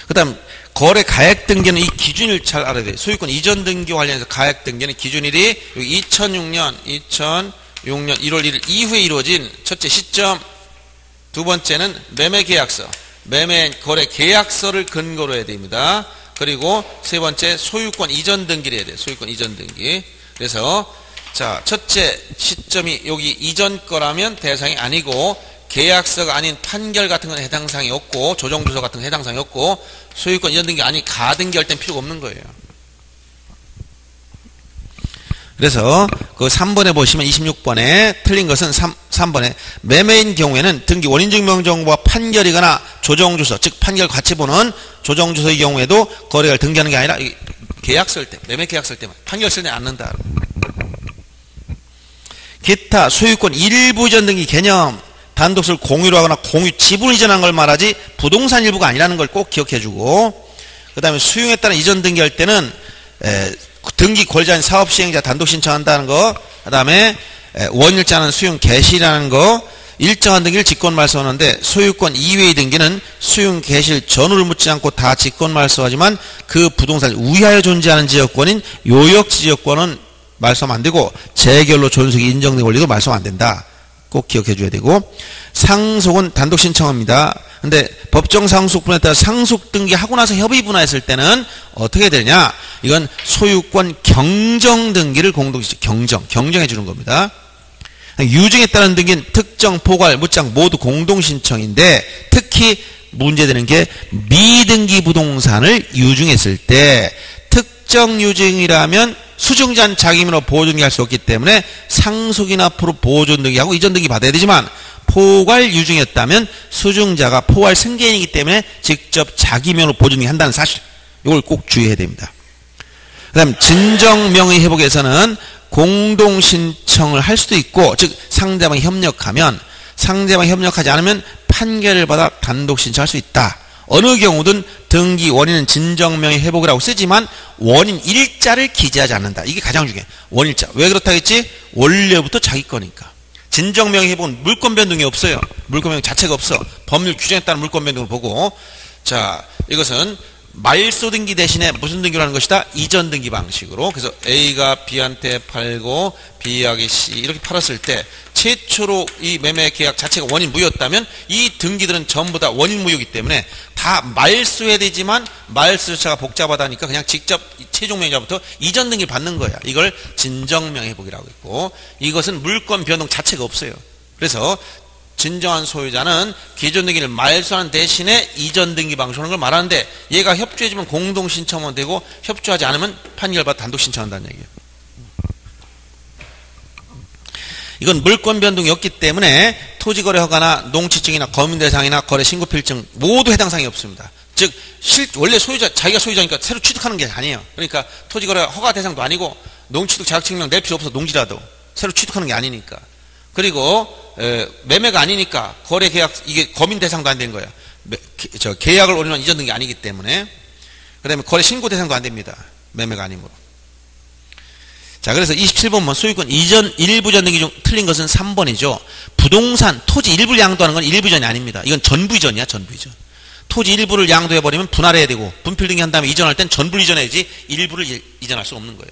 Speaker 1: 그 다음 거래 가액 등기는 이 기준을 잘 알아야 돼요. 소유권 이전 등기 관련해서 가액 등기는 기준일이 2006년 1월 1일 이후에 이루어진 첫째 시점, 두 번째는 매매 계약서, 매매 거래 계약서를 근거로 해야 됩니다. 그리고 세 번째 소유권 이전 등기를 해야 돼요. 소유권 이전 등기. 그래서 자, 첫째 시점이 여기 이전 거라면 대상이 아니고, 계약서가 아닌 판결 같은 건 해당 사항이 없고, 조정주소 같은 건 해당 사항이 없고, 소유권 이전 등기 아닌 가등기 할 땐 필요가 없는 거예요. 그래서 그 3번에 보시면 26번에 틀린 것은 3번에 매매인 경우에는 등기 원인증명정보와 판결이거나 조정주소, 즉 판결 가치본은 조정주소의 경우에도 거래를 등기하는 게 아니라 계약 쓸 때, 매매 계약 쓸 때만, 판결 쓸 때 안 넣는다. 기타 소유권 일부 이전 등기 개념, 단독을 공유로 하거나 공유 지분 이전한 걸 말하지 부동산 일부가 아니라는 걸 꼭 기억해주고, 그 다음에 수용에 따른 이전 등기할 때는 등기 권리자인 사업 시행자 단독 신청한다는 거, 그 다음에 원일자는 수용 개시라는 거, 일정한 등기를 직권 말소하는데 소유권 이외의 등기는 수용 개시를 전후를 묻지 않고 다 직권 말소하지만 그 부동산을 우회하여 존재하는 지역권인 요역지 지역권은 말소하면 안 되고, 재결로 존속이 인정된 권리도 말소하면 안 된다. 꼭 기억해 줘야 되고, 상속은 단독 신청합니다. 근데 법정 상속분에 따라 상속 등기하고 나서 협의 분화했을 때는 어떻게 되냐? 이건 소유권 경정 등기를 경정해 주는 겁니다. 유증에 따른 등기는 특정, 포괄, 무장 모두 공동 신청인데, 특히 문제되는 게 미등기 부동산을 유증했을 때 특정 유증이라면 수증자는 자기 힘으로 보존등기할 수 없기 때문에 상속이나 앞으로 보존등기하고 이전등기 받아야 되지만 포괄 유증이었다면 수증자가 포괄 승계인이기 때문에 직접 자기 명으로 보존등기 한다는 사실, 이걸 꼭 주의해야 됩니다. 그 다음 진정명의 회복에서는 공동신청을 할 수도 있고, 즉 상대방이 협력하면, 상대방이 협력하지 않으면 판결을 받아 단독 신청할 수 있다. 어느 경우든 등기 원인은 진정명의 회복이라고 쓰지만 원인 일자를 기재하지 않는다. 이게 가장 중요해. 원일자. 왜 그렇다 했지? 원래부터 자기 거니까. 진정명의 회복은 물권 변동이 없어요. 물권 변동 자체가 없어. 법률 규정에 따른 물권 변동을 보고, 자, 이것은 말소 등기 대신에 무슨 등기로 하는 것이다? 이전 등기 방식으로. 그래서 A가 B한테 팔고 B하게 C 이렇게 팔았을 때 최초로 이 매매 계약 자체가 원인 무효였다면 이 등기들은 전부 다 원인 무효이기 때문에 다 말소해야 되지만 말소 절차가 복잡하다니까 그냥 직접 최종 명의자부터 이전 등기 받는 거야. 이걸 진정명 회복이라고 했고, 이것은 물권 변동 자체가 없어요. 그래서 진정한 소유자는 기존 등기를 말소하는 대신에 이전 등기 방식으로 하는 걸 말하는데, 얘가 협조해주면 공동 신청하면 되고 협조하지 않으면 판결받아 단독 신청한다는 얘기예요. 이건 물권 변동이 없기 때문에 토지거래 허가나 농취증이나 거민대상이나 거래 신고 필증 모두 해당 사항이 없습니다. 즉 원래 소유자, 자기가 소유자니까 새로 취득하는 게 아니에요. 그러니까 토지거래 허가 대상도 아니고 농취득 자격증명 낼 필요 없어. 농지라도 새로 취득하는 게 아니니까. 그리고 매매가 아니니까 거래 계약, 이게 거민 대상도 안 된 거야. 계약을 올리는 이전 등기 아니기 때문에. 그 다음에 거래 신고 대상도 안 됩니다. 매매가 아니므로. 자, 그래서 27번만 소유권 이전 일부전 등기 중 틀린 것은 3번이죠. 부동산 토지 일부를 양도하는 건 일부전이 아닙니다. 이건 전부이전이야. 전부이전. 토지 일부를 양도해버리면 분할해야 되고, 분필 등기한 다음에 이전할 땐 전부를 이전해야지 일부를 이전할 수 없는 거예요.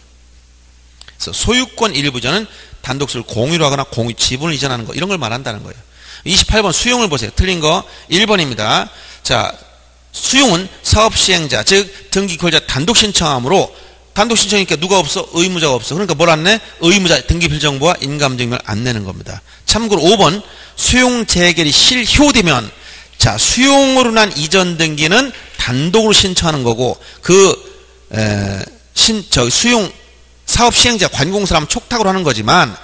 Speaker 1: 그래서 소유권 일부전은 단독 소유를 공유로 하거나 공유 지분을 이전하는 거, 이런 걸 말한다는 거예요. 28번 수용을 보세요. 틀린 거 1번입니다. 자, 수용은 사업시행자, 즉 등기 권리자 단독 신청함으로, 단독 신청이니까 누가 없어? 의무자가 없어. 그러니까 뭘 안 내? 의무자 등기필정보와 인감증명을 안 내는 겁니다. 참고로 5번 수용 재결이 실효되면, 자, 수용으로 난 이전 등기는 단독으로 신청하는 거고, 수용 사업 시행자 관공서라면 촉탁으로 하는 거지만,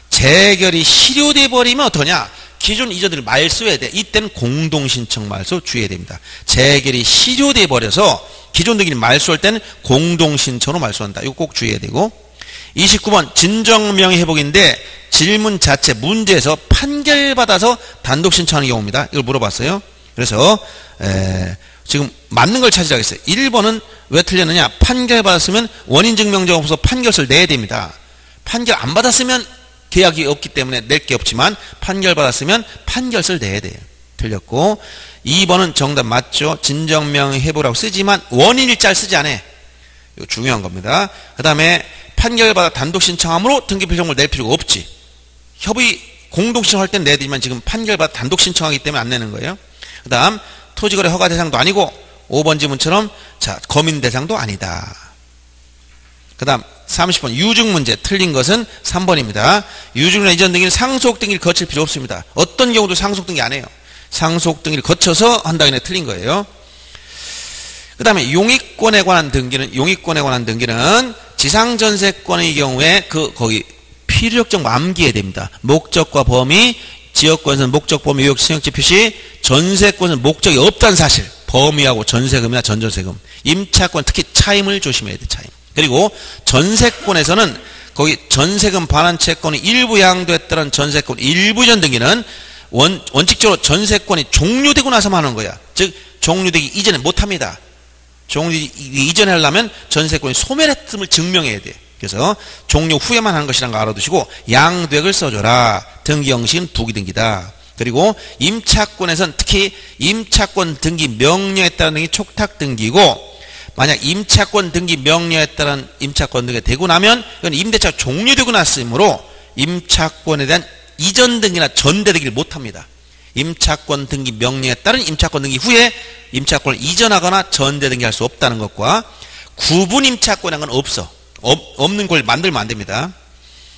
Speaker 1: 재결이 실효돼 버리면 어떠냐? 기존 이전들을 말소해야 돼. 이때는 공동신청 말소 주의해야 됩니다. 재결이 실효돼 버려서 기존 등기를 말소할 때는 공동신청으로 말소한다. 이거 꼭 주의해야 되고. 29번 진정명의 회복인데 질문 자체 문제에서 판결받아서 단독 신청하는 경우입니다. 이걸 물어봤어요. 그래서 지금 맞는 걸 찾으라겠어요. 1번은 왜 틀렸느냐? 판결받았으면 원인증명자가 없어서 판결서를 내야 됩니다. 판결 안 받았으면 계약이 없기 때문에 낼 게 없지만 판결받았으면 판결서를 내야 돼요. 틀렸고, 2번은 정답 맞죠? 진정명의 회복이라고 쓰지만 원인일자를 쓰지 않아. 이거 중요한 겁니다. 그 다음에 판결받아 단독 신청함으로 등기필정보를 낼 필요가 없지. 협의 공동 신청할 땐 내야 되지만 지금 판결받아 단독 신청하기 때문에 안 내는 거예요. 그 다음 토지거래 허가 대상도 아니고 5번 지문처럼 자 거민 대상도 아니다. 그 다음 30번 유증 문제 틀린 것은 3번입니다. 유증이나 이전 등기는 상속 등기를 거칠 필요 없습니다. 어떤 경우도 상속 등기 안 해요. 상속 등기를 거쳐서 한다는 게 틀린 거예요. 그 다음에 용익권에 관한 등기는 지상전세권의 경우에 거기 필요적 암기해야 됩니다. 목적과 범위, 지역권에서는 목적, 범위, 요역, 신용지 표시, 전세권은 목적이 없다는 사실, 범위하고 전세금이나 전전세금, 임차권 특히 차임을 조심해야 돼. 차임. 그리고 전세권에서는 거기 전세금 반환 채권이 일부 양도했다는 전세권 일부전 등기는 원칙적으로 전세권이 종료되고 나서만 하는 거야. 즉 종료되기 이전에 못합니다. 종료되기 이전에 하려면 전세권이 소멸했음을 증명해야 돼. 그래서 종료 후에만 하는 것이라는 거 알아두시고 양도액을 써줘라. 등기 형식은 부기등기다. 그리고 임차권에서는 특히 임차권 등기 명령에 따른 등기 촉탁등기고, 만약 임차권 등기 명령에 따른 임차권 등기가 되고 나면 이건 임대차가 종료되고 났으므로 임차권에 대한 이전 등기나 전대 등기를 못합니다. 임차권 등기 명령에 따른 임차권 등기 후에 임차권을 이전하거나 전대 등기할 수 없다는 것과 구분 임차권이라는 건 없어. 없는 걸 만들면 안 됩니다.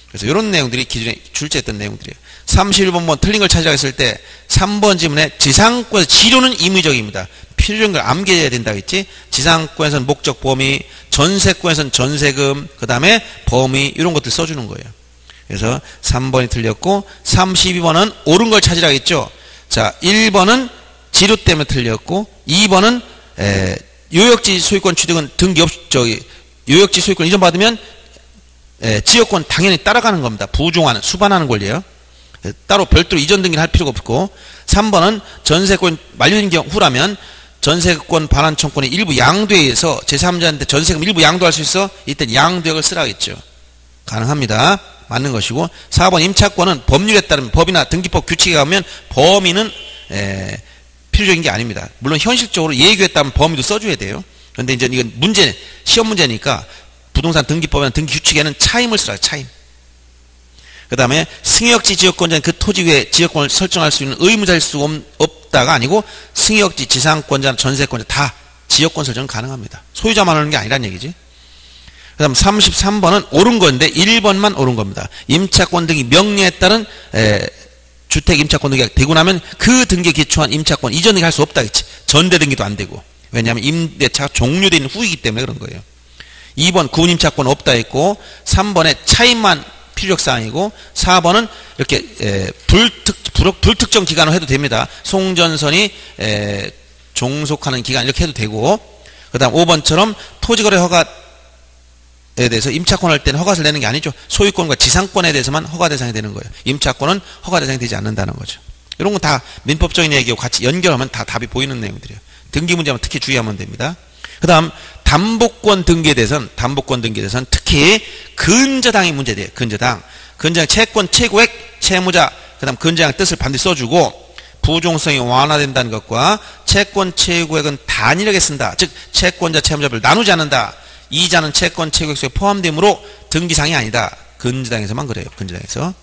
Speaker 1: 그래서 이런 내용들이 기존에 출제했던 내용들이에요. 31번 틀린 걸 찾으라 했을 때 3번 지문에 지상권 지료는 임의적입니다. 필요한 걸 암기해야 된다고 했지. 지상권에서는 목적 범위, 전세권에서는 전세금, 그 다음에 범위 이런 것들 써주는 거예요. 그래서 3번이 틀렸고 32번은 옳은 걸 찾으라고 했죠. 자, 1번은 지료 때문에 틀렸고 2번은 요역지 소유권 취득은 등기 요역지 소유권 이전받으면 지역권 당연히 따라가는 겁니다. 부종하는, 수반하는 권리예요. 따로 별도로 이전 등기를 할 필요가 없고 3번은 전세권 만료된 경우 후라면 전세권 반환 청구권의 일부 양도에 의해서 제3자한테 전세금 일부 양도할 수 있어 이때 양도액을 쓰라겠죠. 가능합니다. 맞는 것이고 4번 임차권은 법률에 따르면 법이나 등기법 규칙에 가면 범위는 필요적인 게 아닙니다. 물론 현실적으로 예규에 따르면 범위도 써줘야 돼요. 그런데 이제 이건 문제, 시험 문제니까 부동산 등기법이나 등기 규칙에는 차임을 쓰라. 차임. 그 다음에 승역지 지역권자는 그 토지 위에 지역권을 설정할 수 있는 의무자일 수 없다가 아니고 승역지 지상권자, 전세권자 다 지역권 설정은 가능합니다. 소유자만 하는 게 아니란 얘기지. 그 다음 33번은 옳은 건데 1번만 옳은 겁니다. 임차권 등기 명령에 따른 주택 임차권 등기가 되고 나면 그 등기에 기초한 임차권 이전 등기 할 수 없다 했지. 전대 등기도 안 되고. 왜냐하면 임대차가 종료된 후이기 때문에 그런 거예요. 2번 구분 임차권 없다 했고 3번에 차임만 필요사항이고 4번은 이렇게 불특정 기간으로 해도 됩니다. 송전선이 종속하는 기간 이렇게 해도 되고 그 다음 5번처럼 토지거래 허가에 대해서 임차권 할 때는 허가를 내는 게 아니죠. 소유권과 지상권에 대해서만 허가 대상이 되는 거예요. 임차권은 허가 대상이 되지 않는다는 거죠. 이런 건 다 민법적인 얘기하고 같이 연결하면 다 답이 보이는 내용들이에요. 등기 문제만 특히 주의하면 됩니다. 그 다음 담보권 등기에 대해서는 특히 근저당이 문제돼요. 근저당 채권 최고액 채무자 그 다음 근저당 뜻을 반드시 써주고 부종성이 완화된다는 것과 채권 최고액은 단일하게 쓴다. 즉 채권자 채무자별 나누지 않는다. 이자는 채권 최고액 속에 포함되므로 등기상이 아니다. 근저당에서만 그래요. 근저당에서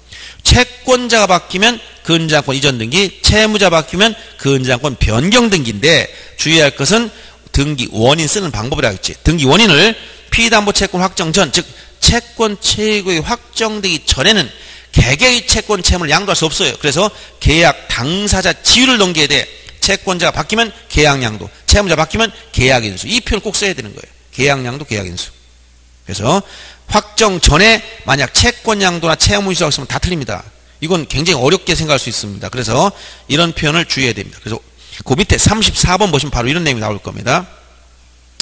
Speaker 1: 채권자가 바뀌면 근저당권 이전 등기, 채무자 바뀌면 근저당권 변경 등기인데 주의할 것은 등기 원인 쓰는 방법이라고 했지. 등기 원인을 피담보 채권 확정 전, 즉 채권 최고액이 확정되기 전에는 개개의 채권 채무를 양도할 수 없어요. 그래서 계약 당사자 지위를 넘겨야 돼. 채권자가 바뀌면 계약 양도, 채무자 바뀌면 계약 인수. 이 표현을 꼭 써야 되는 거예요. 계약 양도, 계약 인수. 그래서 확정 전에 만약 채권 양도나 채무 인수라고 쓰면 다 틀립니다. 이건 굉장히 어렵게 생각할 수 있습니다. 그래서 이런 표현을 주의해야 됩니다. 그래서 그 밑에 34번 보시면 바로 이런 내용이 나올 겁니다.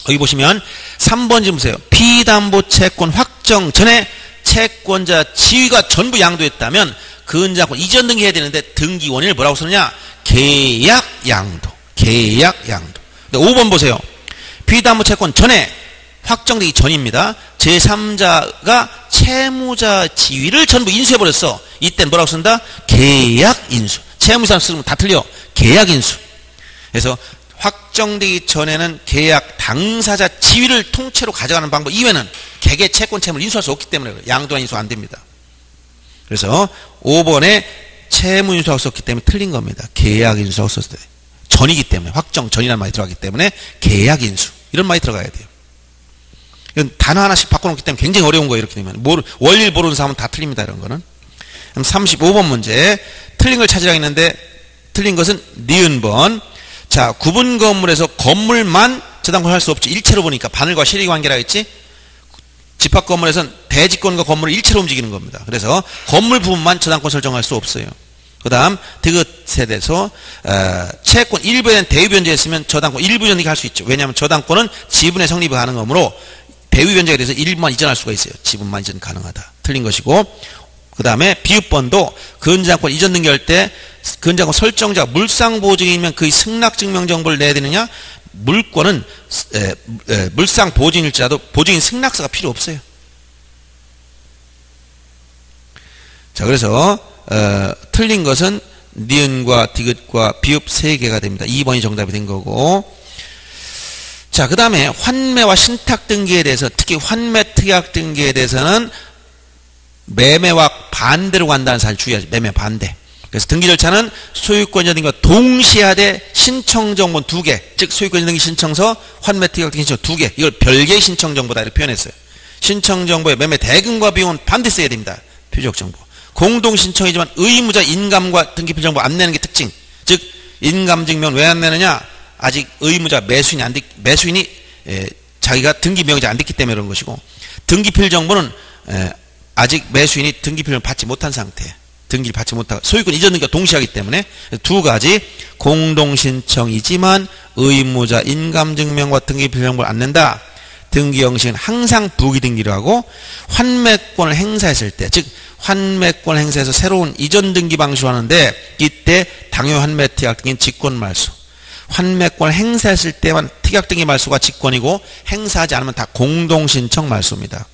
Speaker 1: 여기 보시면 3번 좀 보세요. 피담보 채권 확정 전에 채권자 지위가 전부 양도했다면 근저당권 이전 등기해야 되는데 등기 원인을 뭐라고 쓰느냐? 계약 양도. 계약 양도. 5번 보세요. 피담보 채권 전에 확정되기 전입니다. 제3자가 채무자 지위를 전부 인수해버렸어. 이때는 뭐라고 쓴다? 계약 인수. 채무자 쓰면 다 틀려. 계약 인수. 그래서 확정되기 전에는 계약 당사자 지위를 통째로 가져가는 방법 이외에는 개개 채권 채무를 인수할 수 없기 때문에 양도나 인수 안 됩니다. 그래서 5번에 채무 인수하고 썼기 때문에 틀린 겁니다. 계약 인수하고 썼을 때 전이기 때문에 확정 전이라는 말이 들어가기 때문에 계약 인수 이런 말이 들어가야 돼요. 이건 단어 하나씩 바꿔놓기 때문에 굉장히 어려운 거예요. 이렇게 되면 원리를 모르는 사람은 다 틀립니다. 이런 거는. 그럼 35번 문제 틀린 걸 찾으라고 했는데 틀린 것은 니은번. 자, 구분 건물에서 건물만 저당권 할 수 없지. 일체로 보니까 바늘과 실이 관계라 했지. 집합 건물에서는 대지권과 건물을 일체로 움직이는 겁니다. 그래서 건물 부분만 저당권 설정할 수 없어요. 그 다음 디귿에 대해서 채권 일부에 대한 대위 변제했으면 저당권 일부 전이익 할 수 있죠. 왜냐하면 저당권은 지분의 성립이 가능하므로 배위 변제에 대해서 일부만 이전할 수가 있어요. 지분만 이전 가능하다. 틀린 것이고 그 다음에 비읍번도 근저당권 이전 등기할 때 근저당권 설정자가 물상보증이면 그의 승낙증명 정보를 내야 되느냐? 물권은 물상보증일지라도 보증인 승낙서가 필요 없어요. 자, 그래서 틀린 것은 니은과 디귿과 비읍 3개가 됩니다. 2번이 정답이 된 거고. 자, 그 다음에 환매와 신탁 등기에 대해서 특히 환매 특약 등기에 대해서는 매매와 반대로 간다는 사실 주의하죠. 매매 반대. 그래서 등기 절차는 소유권자 등기와 동시에 하되 신청 정보는 2개. 즉 소유권자 등기 신청서, 환매 특약 등기 신청 2개. 이걸 별개의 신청 정보다 이렇게 표현했어요. 신청 정보에 매매 대금과 비용은 반드시 써야 됩니다. 표적 정보. 공동 신청이지만 의무자 인감과 등기표 정보 안 내는 게 특징. 즉 인감 증명은 왜 안 내느냐? 아직 의무자 매수인이 자기가 등기 명의자 안 됐기 때문에 그런 것이고, 등기필 정보는 아직 매수인이 등기필을 받지 못한 상태, 등기를 받지 못하고 소유권 이전 등기가 동시하기 때문에 두 가지 공동신청이지만 의무자 인감증명과 등기필 정보를 안 낸다. 등기 형식은 항상 부기등기를 하고 환매권을 행사했을 때, 즉 환매권을 행사해서 새로운 이전 등기 방식으로 하는데 이때 당요 환매 특약 등기는 직권말소, 환매권을 행사했을 때만 특약 등기 말소가 직권이고 행사하지 않으면 다 공동신청 말소입니다.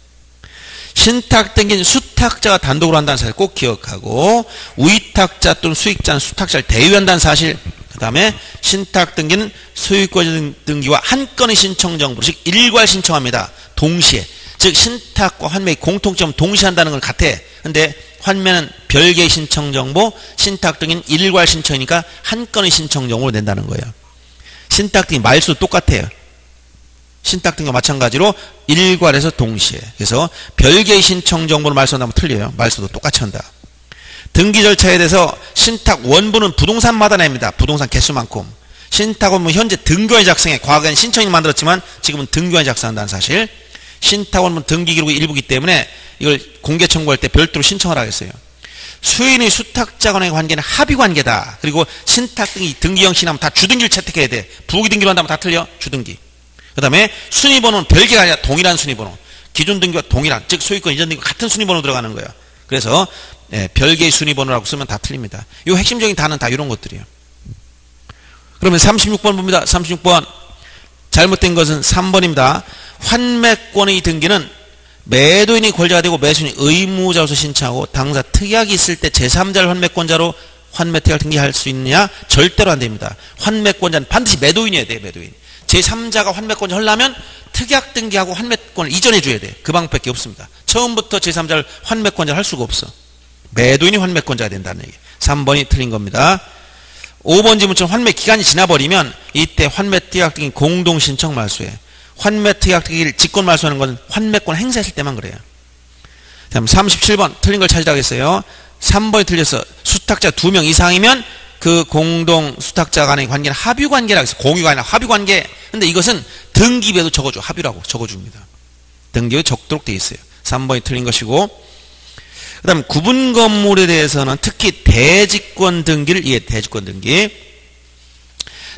Speaker 1: 신탁 등기는 수탁자가 단독으로 한다는 사실 꼭 기억하고, 위탁자 또는 수익자는 수탁자를 대위한다는 사실, 그 다음에 신탁 등기는 소유권 등기와 한 건의 신청 정보, 즉 일괄 신청합니다. 동시에. 즉 신탁과 환매의 공통점 동시에 한다는 건 같아. 근데 환매는 별개의 신청 정보, 신탁 등기는 일괄 신청이니까 한 건의 신청 정보로 낸다는 거예요. 신탁 등기 말수도 똑같아요. 신탁 등기와 마찬가지로 일괄해서 동시에. 그래서 별개의 신청 정보를 말소한다면 틀려요. 말소도 똑같이 한다. 등기 절차에 대해서 신탁 원본은 부동산마다 냅니다. 부동산 개수만큼. 신탁 원본 현재 등기관이 작성해. 과거에는 신청인이 만들었지만 지금은 등기관이 작성한다는 사실. 신탁 원본 등기 기록의 일부이기 때문에 이걸 공개 청구할 때 별도로 신청을 하겠어요. 수인의 수탁자 간의 관계는 합의관계다. 그리고 신탁 등기 형식이 나면 다 주등기를 채택해야 돼. 부기등기로 한다면 다 틀려. 주등기. 그 다음에 순위번호는 별개가 아니라 동일한 순위번호. 기존 등기와 동일한, 즉 소유권 이전 등기와 같은 순위번호 들어가는 거예요. 그래서 별개의 순위번호라고 쓰면 다 틀립니다. 이 핵심적인 단어는 다 이런 것들이에요. 그러면 36번 봅니다. 36번. 잘못된 것은 3번입니다. 환매권의 등기는 매도인이 권리자가 되고 매수인이 의무자로서 신청하고 당사 특약이 있을 때 제3자를 환매권자로 환매 특약을 등기할 수 있느냐? 절대로 안 됩니다. 환매권자는 반드시 매도인이어야 돼요. 매도인. 제3자가 환매권자 하려면 특약 등기하고 환매권을 이전해 줘야 돼. 그 방법밖에 없습니다. 처음부터 제3자를 환매권자를 할 수가 없어. 매도인이 환매권자가 된다는 얘기. 3번이 틀린 겁니다. 5번 지문처럼 환매 기간이 지나버리면 이때 환매 특약 등기 공동신청 말소해. 환매 특약 등기를 직권 말소하는 것은 환매권 행사했을 때만 그래요. 다음 37번 틀린 걸 찾으라겠어요. 3번이 틀렸어. 수탁자 2명 이상이면 그 공동 수탁자 간의 관계는 합유관계라고 해서 공유가 아니라 합유관계. 근데 이것은 등기부에도 적어줘. 합유라고 적어줍니다. 등기부에 적도록 되어 있어요. 3번이 틀린 것이고, 그 다음 구분 건물에 대해서는 특히 대지권 등기를 대지권 등기.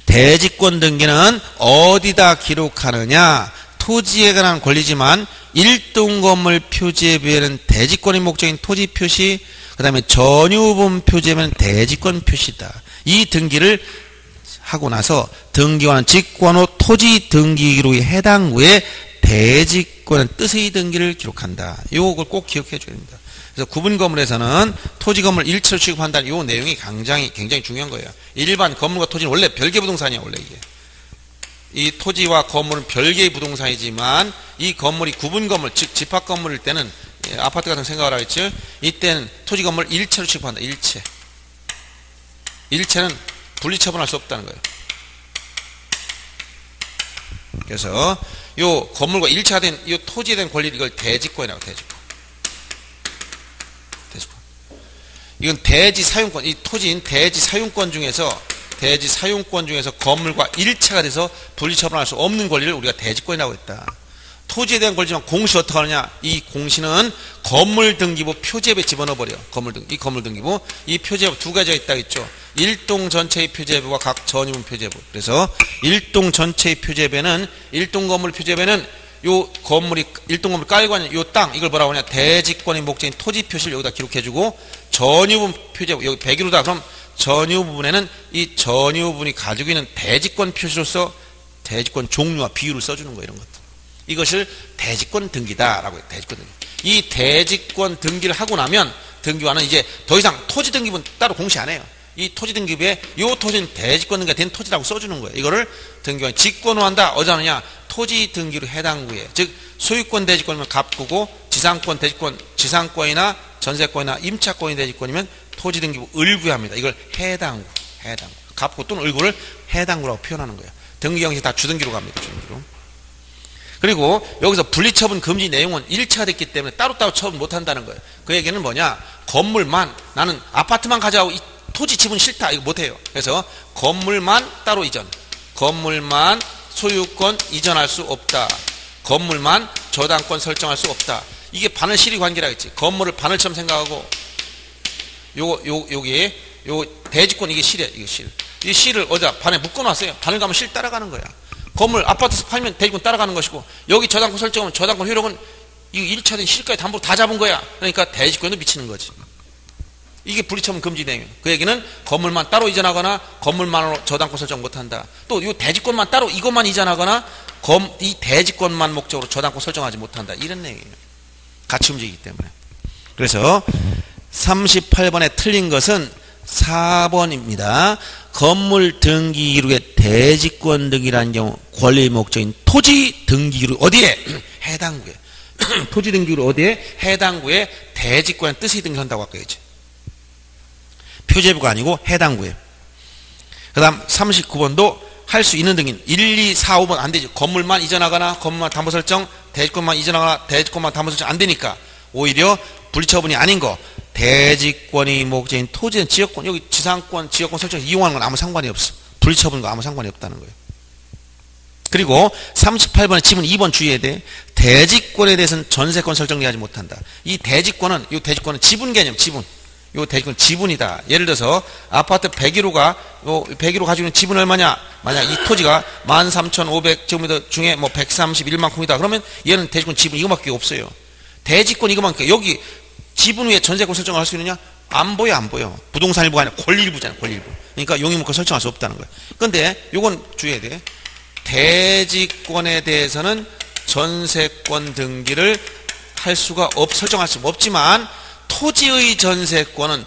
Speaker 1: 대지권 등기는 어디다 기록하느냐? 토지에 관한 권리지만 일동 건물 표지에 비해는 대지권의 목적인 토지 표시, 그 다음에 전유분 표지에는 대지권 표시다. 이 등기를 하고 나서 등기와는 직권 후 토지 등기 기록에 해당 후에 대지권은 뜻의 등기를 기록한다. 이걸 꼭 기억해 줘야 됩니다. 그래서 구분 건물에서는 토지 건물 일체로 취급한다는 이 내용이 굉장히 중요한 거예요. 일반 건물과 토지는 원래 별개 부동산이야. 원래 이게. 이 토지와 건물은 별개의 부동산이지만 이 건물이 구분 건물, 즉 집합 건물일 때는 아파트 같은 생각을 하겠죠. 이때는 토지 건물 일체로 취급한다. 일체. 일체는 분리 처분할 수 없다는 거예요. 그래서 요 건물과 일체가 된 이 토지에 대한 권리를 이걸 대지권이라고. 대지권. 이건 대지 사용권, 이 토지인 대지 사용권 중에서 건물과 일체가 돼서 분리 처분할 수 없는 권리를 우리가 대지권이라고 했다. 토지에 대한 권리지만 공시 어떻게 하느냐? 이 공시는 건물 등기부 표제부에 집어넣어버려. 이 건물 등기부. 이 표제부 두 가지가 있다 했죠. 일동 전체의 표제부와 각 전유분 표제부. 그래서 일동 전체의 표제부에는, 일동 건물 표제부에는 요 건물이, 일동 건물 깔고 있는 요 땅, 이걸 뭐라고 하냐? 대지권의 목적인 토지 표시를 여기다 기록해주고, 전유분 표제부, 여기 100이로다. 그럼 전유 부분에는 이 전유 부분이 가지고 있는 대지권 표시로서 대지권 종류와 비율을 써주는 거예요. 이런 것들. 이것을 대지권 등기다라고 해요. 대지권 등기. 이 대지권 등기를 하고 나면 등기와는 이제 더 이상 토지 등기부는 따로 공시 안 해요. 이 토지 등기부에 이 토지는 대지권 등기가 된 토지라고 써주는 거예요. 이거를 등기관이 직권화한다. 어디 하느냐? 토지 등기로 해당 구에. 즉 소유권 대지권이면 갑구고, 지상권 대지권, 지상권이나 전세권이나 임차권이 대지권이면 토지 등기부 을구에 합니다. 이걸 해당구. 갑구 또는 을구를 해당구라고 표현하는 거예요. 등기 형식 다 주등기로 갑니다. 주등기로. 그리고 여기서 분리처분 금지 내용은 1차가 됐기 때문에 따로따로 처분 못한다는 거예요. 그 얘기는 뭐냐? 건물만, 나는 아파트만 가져가고 이 토지 지분 싫다. 이거 못해요. 그래서 건물만 따로 이전, 건물만 소유권 이전할 수 없다. 건물만 저당권 설정할 수 없다. 이게 바늘 실이 관계라 했지. 건물을 바늘처럼 생각하고 요게 대지권 이게 실이야. 이게 실. 이 실을 어디다 반에 묶어놨어요. 바늘 가면 실 따라가는 거야. 건물 아파트에서 팔면 대지권 따라가는 것이고 여기 저당권 설정하면 저당권 효력은 이 1차된 실까지 담보 다 잡은 거야. 그러니까 대지권도 미치는 거지. 이게 분리처분 금지 내용이에요. 그 얘기는 건물만 따로 이전하거나 건물만으로 저당권 설정 못한다. 또 이 대지권만 따로 이것만 이전하거나 이 대지권만 목적으로 저당권 설정하지 못한다. 이런 내용이에요. 같이 움직이기 때문에. 그래서 38번에 틀린 것은 4번입니다. 건물 등기 기록의 대지권 등기라는 경우 권리 목적인 토지 등기 기록 어디에? 해당구에. 토지 등기 기록 어디에? 해당구에 대지권의 뜻이 등기한다고 아까 했지. 표제부가 아니고 해당구에. 그 다음 39번도 할 수 있는 등기는 1, 2, 4, 5번 안 되죠. 건물만 이전하거나 건물만 담보 설정, 대지권만 이전하거나 대지권만 담보 설정 안 되니까 오히려 분리처분이 아닌 거 대지권이 목적인 토지는 지역권 여기 지상권 지역권 설정 이용하는 건 아무 상관이 없어. 분리처분과 아무 상관이 없다는 거예요. 그리고 38번의 지문 2번 주의해야 돼. 대지권에 대해서는 전세권 설정하지 못한다. 이 대지권은 지분 개념 지분. 요 대지권 지분이다. 예를 들어서 아파트 101호가 101호 가지고 있는 지분 얼마냐? 만약 이 토지가 13,500제곱미터 중에 뭐 131만큼이다. 그러면 얘는 대지권 지분 이거밖에 없어요. 대지권 이거만큼 여기 지분 위에 전세권 설정을 할 수 있느냐? 안 보여. 부동산 일부가 아니라 권리일부잖아. 권리일부. 그러니까 용의무권 설정할 수 없다는 거야. 근데 요건 주의해야 돼. 대지권에 대해서는 전세권 등기를 할 수가 설정할 수 없지만 토지 전세권은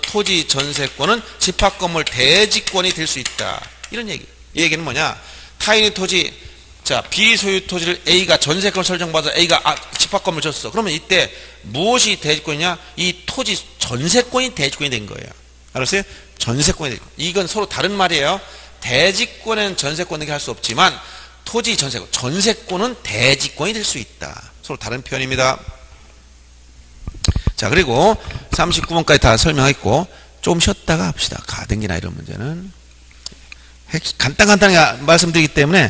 Speaker 1: 집합건물 대지권이 될 수 있다. 이런 얘기. 이 얘기는 뭐냐? 타인의 토지, 비소유 토지를 A가 전세권 설정받아 A가 집합건물 줬어. 그러면 이때 무엇이 대지권이냐? 이 토지 전세권이 대지권이 된 거예요. 알았어요? 전세권이 대지권. 이건 서로 다른 말이에요. 대지권에는 전세권 등기 할 수 없지만 토지 전세권은 대지권이 될 수 있다. 서로 다른 표현입니다. 자, 그리고 39번까지 다 설명했고 좀 쉬었다가 합시다. 가등기나 이런 문제는 간단하게 말씀드리기 때문에